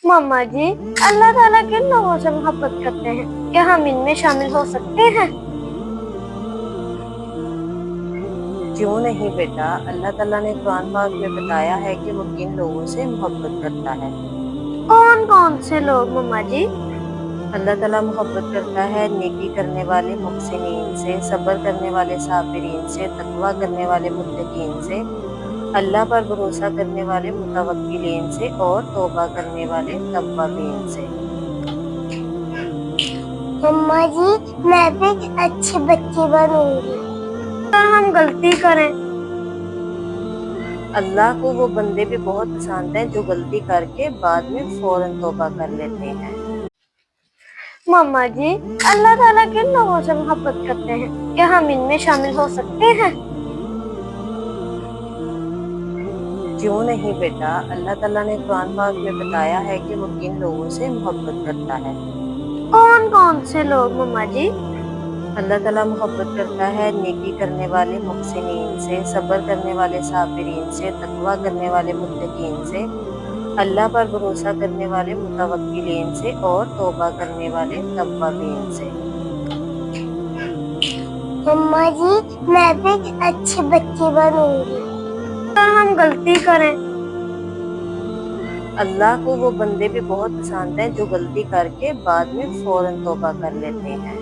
मम्मा जी, अल्लाह ताला किन लोगों से मोहब्बत करते हैं? क्या हम इनमें शामिल हो सकते हैं? क्यों नहीं बेटा, अल्लाह ताला ने कुरान पाक में बताया है कि वो किन लोगों से मोहब्बत करता है। कौन कौन से लोग मम्मा जी? अल्लाह ताला मोहब्बत करता है नेकी करने वाले मुहसिनीन से, सब्र करने वाले साबिरीन से, तकवा करने वाले मुत्तकीन से, अल्लाह पर भरोसा करने वाले मुतवक्किलीन से और तौबा करने वाले तव्वाबीन से। मम्मा जी, मैं भी अच्छी बच्ची बनूंगी। अगर हम गलती करें? अल्लाह को वो बंदे भी बहुत पसंद हैं जो गलती करके बाद में फौरन तौबा कर लेते हैं। मम्मा जी, अल्लाह ताला किन लोगों से मोहब्बत करते हैं? क्या हम इनमें शामिल हो सकते हैं? क्यों नहीं बेटा, अल्लाह ताला ने कुरान पाक में बताया है कि वो किन लोगों से मोहब्बत करता है। कौन कौन से लोग मम्मा जी? अल्लाह ताला मोहब्बत करता है नेकी करने वाले मुहसिनीन से, सब्र करने वाले साबिरीन से, तकवा करने वाले मुत्तकीन से, अल्लाह पर भरोसा करने वाले मुतवक्किलीन से और तौबा करने वाले तव्वाबीन से। मम्मा जी, मैं भी अच्छी बच्ची बनूंगी। अगर हम गलती करें? अल्लाह को वो बंदे भी बहुत पसंद हैं जो गलती करके बाद में फौरन तौबा कर लेते हैं।